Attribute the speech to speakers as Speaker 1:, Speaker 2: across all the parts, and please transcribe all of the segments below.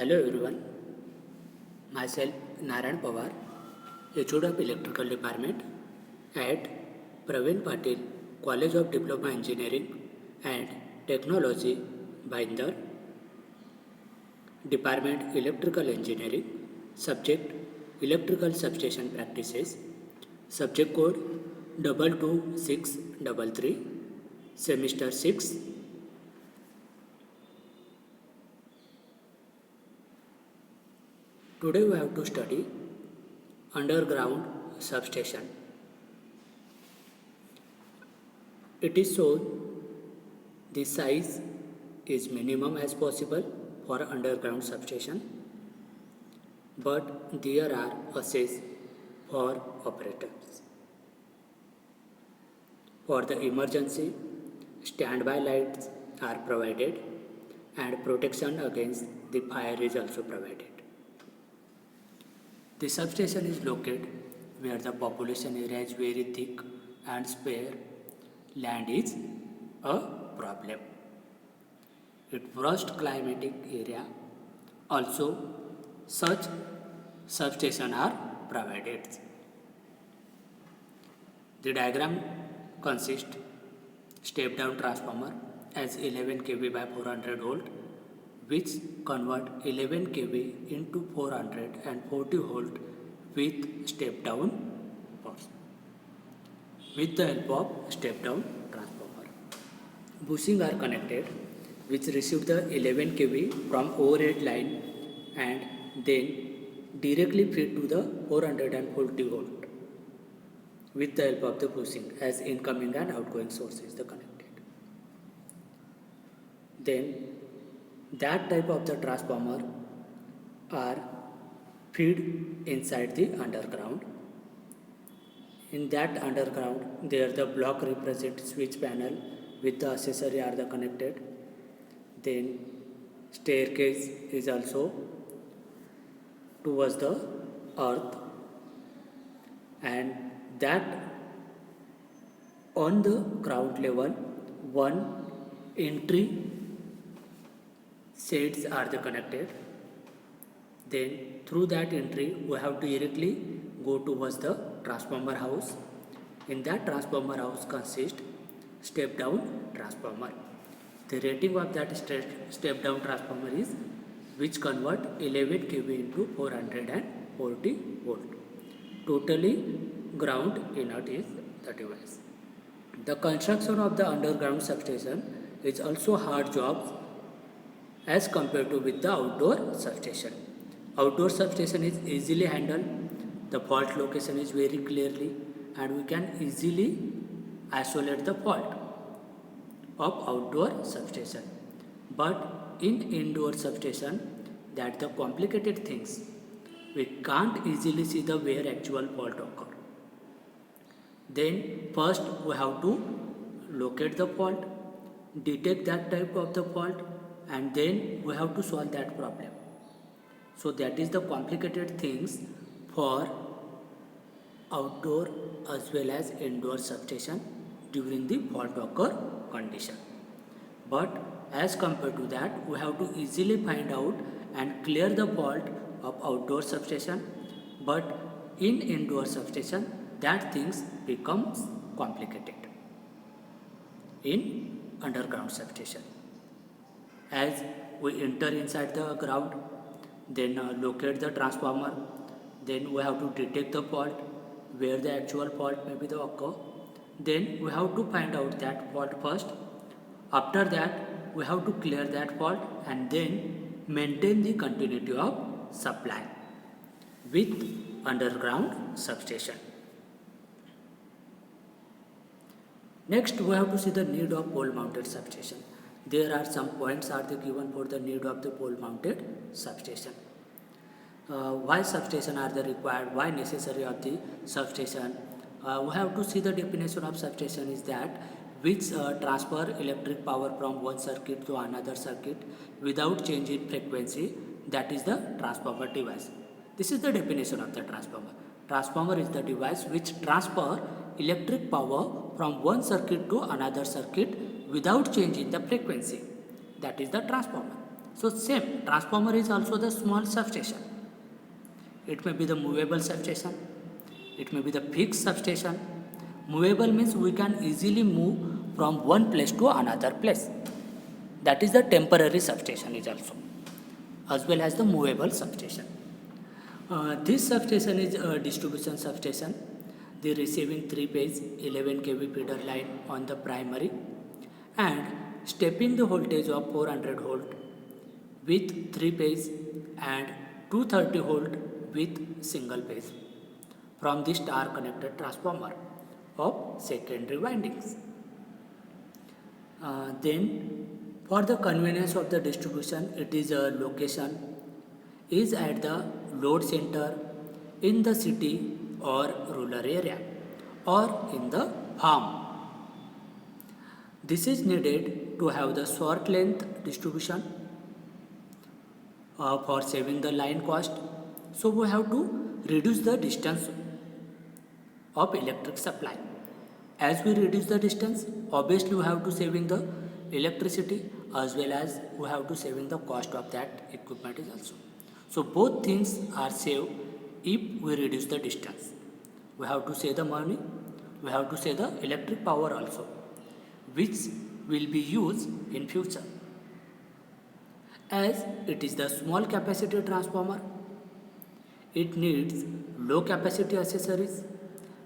Speaker 1: Hello everyone, myself Narayan Pawar, HOD of Electrical Department at Praveen Patil College of Diploma Engineering and Technology, Bhayandar, Department Electrical Engineering, Subject Electrical Substation Practices, Subject Code 22633, Semester 6. Today we have to study underground substation. It is shown the size is minimum as possible for underground substation, but there are assets for operators. For the emergency, standby lights are provided and protection against the fire is also provided. The substation is located where the population area is very thick and spare land is a problem. It worst climatic area also such substation are provided. The diagram consists step down transformer as 11 kV by 400 volt which convert 11 kV into 440 volt with step down pulse. With the help of step down transformer, bushing are connected which receive the 11 kV from overhead line and then directly feed to the 440 volt with the help of the bushing as incoming and outgoing sources are connected. Then that type of the transformer are feed inside the underground. In that underground, there the block represent switch panel with the accessory are the connected. Then staircase is also towards the earth, and that on the ground level one entry shades are the connected. Then through that entry we have to directly go towards the transformer house. In that transformer house consists step down transformer. The rating of that step down transformer is which convert 11 kV into 440 volt. Totally ground inert is the device. The construction of the underground substation is also hard job as compared to with the outdoor substation. Outdoor substation is easily handled, the fault location is very clearly and we can easily isolate the fault of outdoor substation. But in indoor substation, that the complicated things, we can't easily see the where actual fault occur. Then first we have to locate the fault, detect that type of the fault, and then we have to solve that problem. So that is the complicated things for outdoor as well as indoor substation during the fault occur condition. But as compared to that, we have to easily find out and clear the fault of outdoor substation, but in indoor substation that things becomes complicated in underground substation. As we enter inside the ground, then locate the transformer, then we have to detect the fault where the actual fault may be the occur. Then we have to find out that fault first. After that we have to clear that fault and then maintain the continuity of supply with underground substation. Next we have to see the need of pole mounted substation. There are some points are given for the need of the pole mounted substation. Why substation are the required, why necessary of the substation? We have to see the definition of substation is that which transfer electric power from one circuit to another circuit without change in frequency, that is the transformer device. This is the definition of the transformer. Transformer is the device which transfer electric power from one circuit to another circuit without change in the frequency. That is the transformer. So same, transformer is also the small substation. It may be the movable substation, it may be the fixed substation. Movable means we can easily move from one place to another place. That is the temporary substation is also, as well as the movable substation. This substation is a distribution substation. The receiving 3-phase 11 kV feeder line on the primary and stepping the voltage of 400 volt with 3-phase and 230 volt with single phase from the star connected transformer of secondary windings. Then for the convenience of the distribution, it is a location is at the load center in the city or rural area or in the farm. This is needed to have the short length distribution for saving the line cost. So we have to reduce the distance of electric supply. As we reduce the distance, obviously we have to saving the electricity as well as we have to saving the cost of that equipment is also. So both things are saved if we reduce the distance. We have to save the money, we have to save the electric power also, which will be used in future. As it is the small capacity transformer, it needs low capacity accessories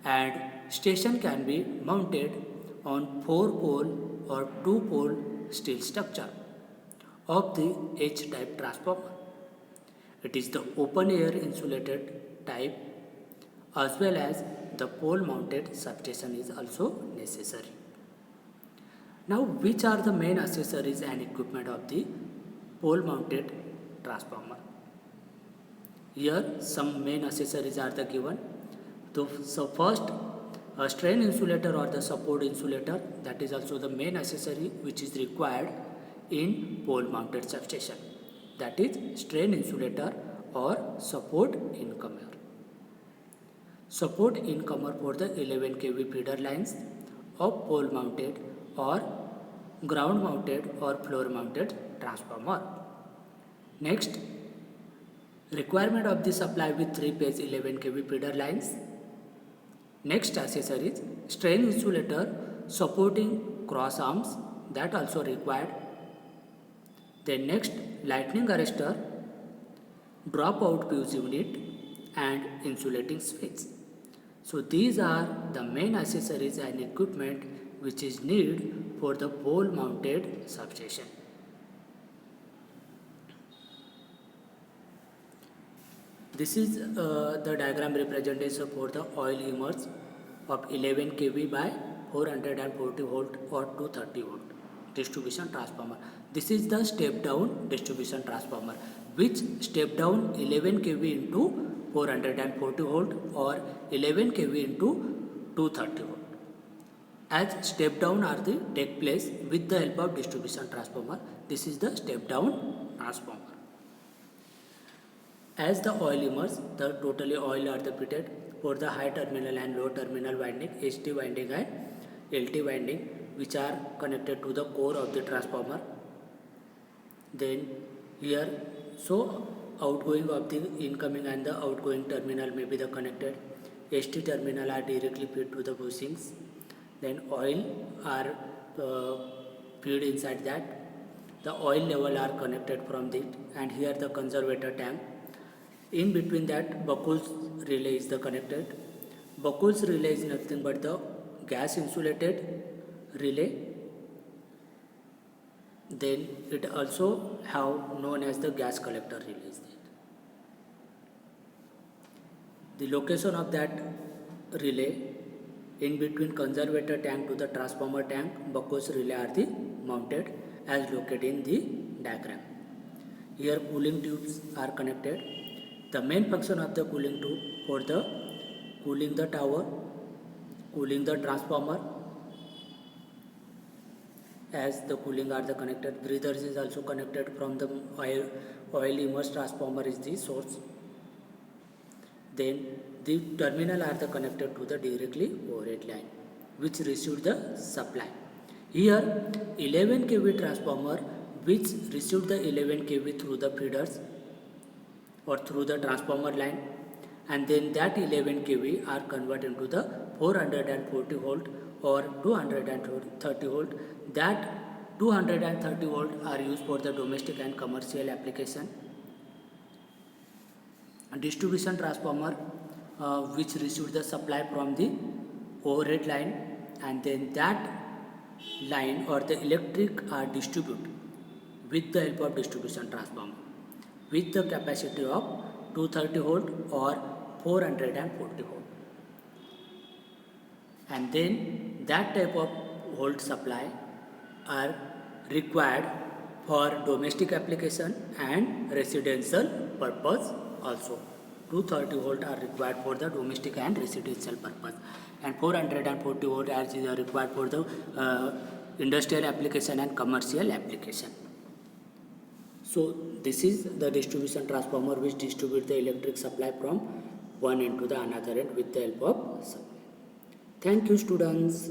Speaker 1: and station can be mounted on 4-pole or 2-pole steel structure of the H-type transformer. It is the open air insulated type as well as the pole mounted substation is also necessary. Now which are the main accessories and equipment of the pole mounted transformer? Here some main accessories are the given. So first, a strain insulator or the support insulator, that is also the main accessory which is required in pole mounted substation. That is strain insulator or support incomer. Support incomer for the 11 kV feeder lines of pole mounted or ground mounted or floor mounted transformer. Next, requirement of the supply with 3-phase 11 kV feeder lines. Next accessories, strain insulator supporting cross arms, that also required. Then next, lightning arrestor, dropout fuse unit and insulating switch. So these are the main accessories and equipment which is needed for the pole mounted substation. This is the diagram representation for the oil immerse of 11 kV by 440 volt or 230 volt distribution transformer. This is the step down distribution transformer which step down 11 kV into 440 volt or 11 kV into 230 volt. As step down are the take place with the help of distribution transformer. This is the step down transformer. As the oil immerse, the totally oil are the fitted for the high terminal and low terminal winding, HT winding and LT winding, which are connected to the core of the transformer. Then here, so outgoing of the incoming and the outgoing terminal may be the connected. HT terminal are directly fed to the bushings. Then oil are fed inside that. The oil level are connected from it, and here the conservator tank. In between that, Buckles relay is the connected. Buckles relay is nothing but the gas insulated relay. Then it also have known as the gas collector relay. The location of that relay in between conservator tank to the transformer tank, Buckles relay are the mounted as located in the diagram. Here cooling tubes are connected. The main function of the cooling tube for the cooling the tower, cooling the transformer, as the cooling are the connected. Breathers is also connected from the oil immersed transformer is the source. Then the terminal are the connected to the directly overhead line which received the supply. Here 11 kV transformer which received the 11 kV through the feeders or through the transformer line, and then that 11 kV are converted into the 440 volt or 230 volt. That 230 volt are used for the domestic and commercial application. A distribution transformer which received the supply from the overhead line, and then that line or the electric are distributed with the help of distribution transformer with the capacity of 230 volt or 440 volt, and then that type of volt supply are required for domestic application and residential purpose also. 230 volt are required for the domestic and residential purpose, and 440 volt are required for the industrial application and commercial application. So this is the distribution transformer which distribute the electric supply from one end to the another end with the help of supply. Thank you, students.